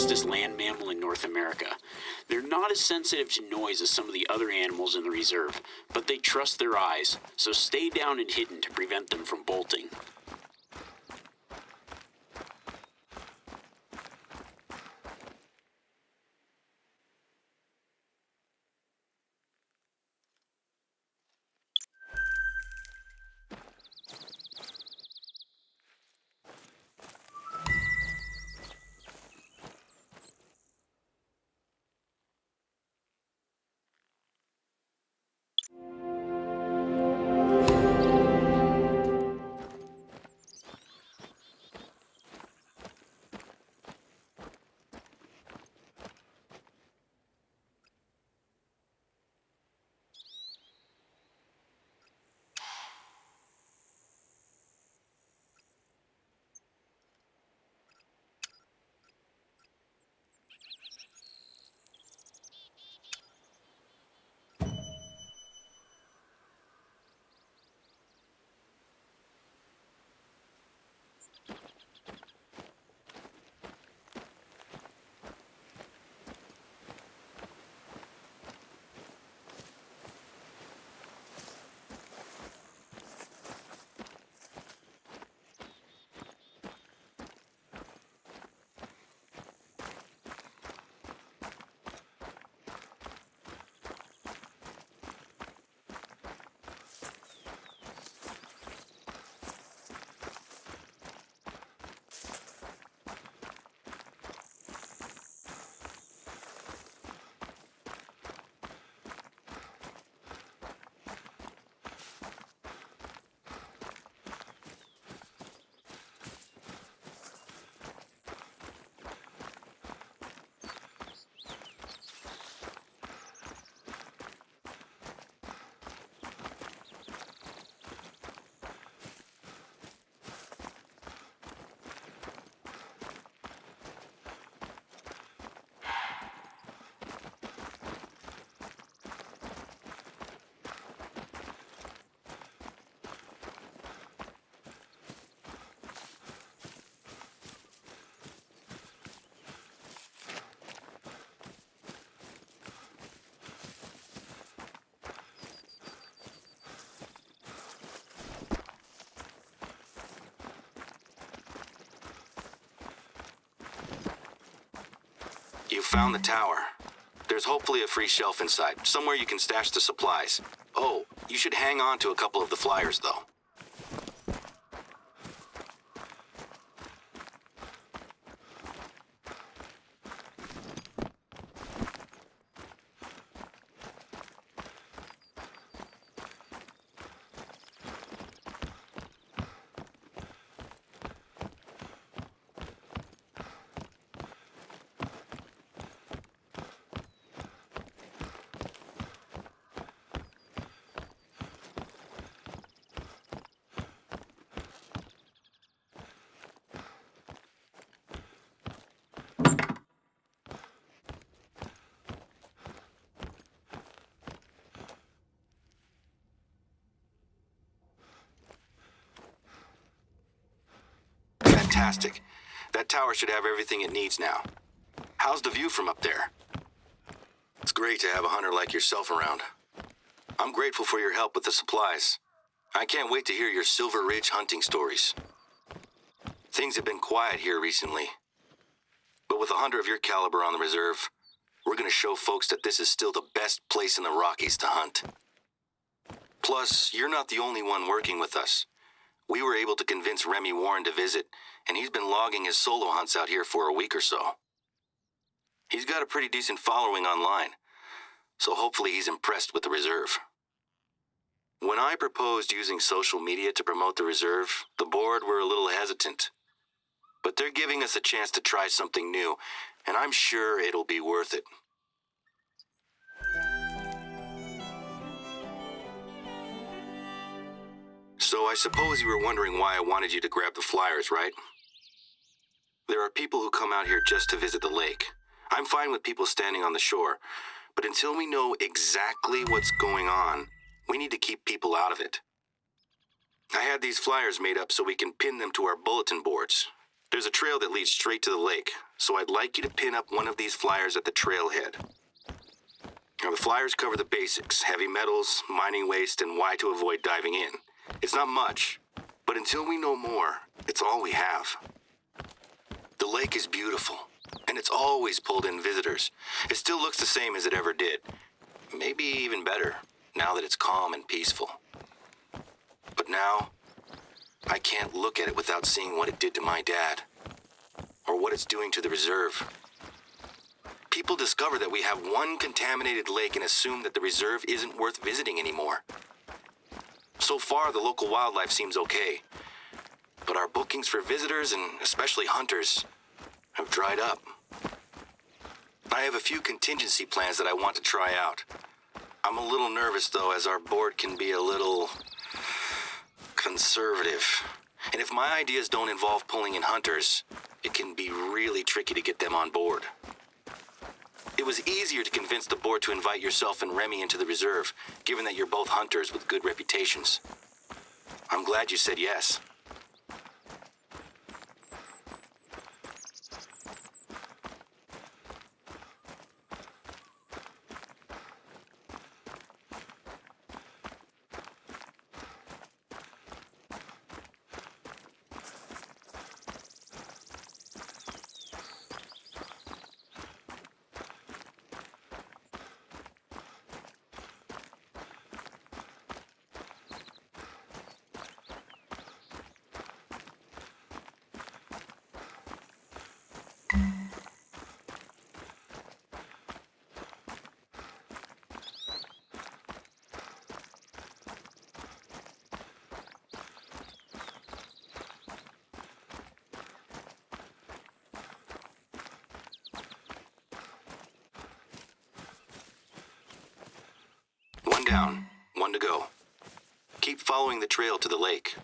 fastest land mammal in North America. They're not as sensitive to noise as some of the other animals in the reserve, but they trust their eyes, so stay down and hidden to prevent them from bolting. You found the tower. There's hopefully a free shelf inside, somewhere you can stash the supplies. Oh, you should hang on to a couple of the flyers, though. Fantastic. That tower should have everything it needs now. How's the view from up there? It's great to have a hunter like yourself around. I'm grateful for your help with the supplies. I can't wait to hear your Silver Ridge hunting stories. Things have been quiet here recently. But with a hunter of your caliber on the reserve, we're gonna show folks that this is still the best place in the Rockies to hunt. Plus, you're not the only one working with us. We were able to convince Remy Warren to visit, and he's been logging his solo hunts out here for a week or so. He's got a pretty decent following online, so hopefully he's impressed with the reserve. When I proposed using social media to promote the reserve, the board were a little hesitant. But they're giving us a chance to try something new, and I'm sure it'll be worth it. So I suppose you were wondering why I wanted you to grab the flyers, right? There are people who come out here just to visit the lake. I'm fine with people standing on the shore, but until we know exactly what's going on, we need to keep people out of it. I had these flyers made up so we can pin them to our bulletin boards. There's a trail that leads straight to the lake, so I'd like you to pin up one of these flyers at the trailhead. Now, the flyers cover the basics: heavy metals, mining waste, and why to avoid diving in. It's not much, but until we know more, it's all we have. The lake is beautiful, and it's always pulled in visitors. It still looks the same as it ever did. Maybe even better, now that it's calm and peaceful. But now, I can't look at it without seeing what it did to my dad, or what it's doing to the reserve. People discover that we have one contaminated lake and assume that the reserve isn't worth visiting anymore. So far, the local wildlife seems okay, but our bookings for visitors, and especially hunters, have dried up. I have a few contingency plans that I want to try out. I'm a little nervous, though, as our board can be a little conservative. And if my ideas don't involve pulling in hunters, it can be really tricky to get them on board. It was easier to convince the board to invite yourself and Remy into the reserve, given that you're both hunters with good reputations. I'm glad you said yes. One down, one to go. Keep following the trail to the lake.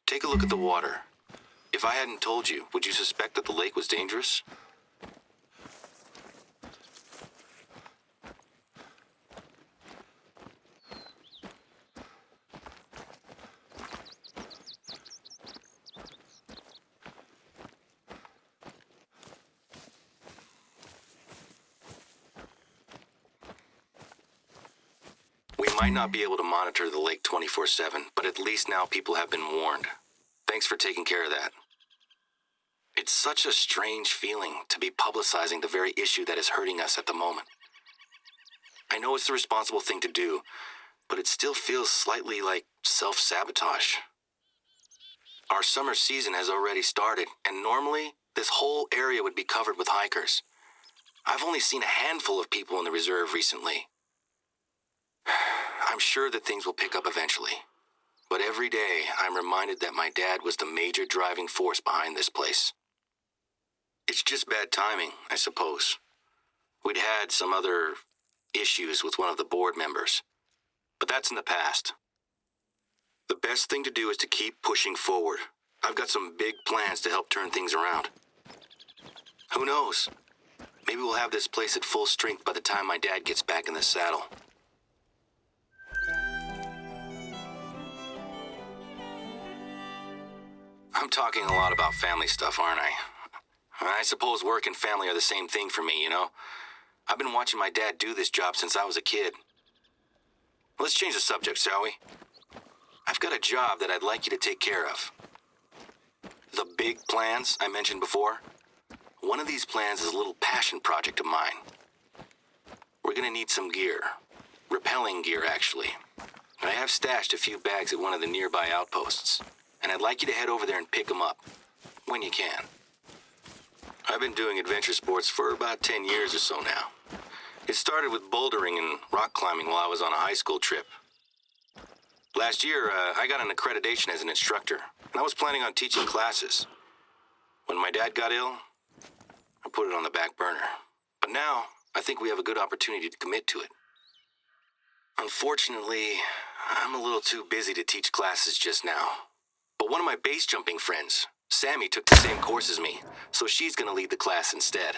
Take a look at the water. If I hadn't told you, would you suspect that the lake was dangerous? We might not be able to monitor the lake 24/7, but at least now people have been warned. Thanks for taking care of that. It's such a strange feeling to be publicizing the very issue that is hurting us at the moment. I know it's the responsible thing to do, but it still feels slightly like self-sabotage. Our summer season has already started, and normally, this whole area would be covered with hikers. I've only seen a handful of people in the reserve recently. I'm sure that things will pick up eventually. But every day, I'm reminded that my dad was the major driving force behind this place. It's just bad timing, I suppose. We'd had some other issues with one of the board members, but that's in the past. The best thing to do is to keep pushing forward. I've got some big plans to help turn things around. Who knows? Maybe we'll have this place at full strength by the time my dad gets back in the saddle. I'm talking a lot about family stuff, aren't I? I suppose work and family are the same thing for me, you know? I've been watching my dad do this job since I was a kid. Let's change the subject, shall we? I've got a job that I'd like you to take care of. The big plans I mentioned before? One of these plans is a little passion project of mine. We're gonna need some gear. Repelling gear, actually. And I have stashed a few bags at one of the nearby outposts. And I'd like you to head over there and pick them up. When you can. I've been doing adventure sports for about 10 years or so now. It started with bouldering and rock climbing while I was on a high school trip. Last year, I got an accreditation as an instructor, and I was planning on teaching classes. When my dad got ill, I put it on the back burner. But now, I think we have a good opportunity to commit to it. Unfortunately, I'm a little too busy to teach classes just now. But one of my base jumping friends, Sammy, took the same course as me, so she's gonna lead the class instead.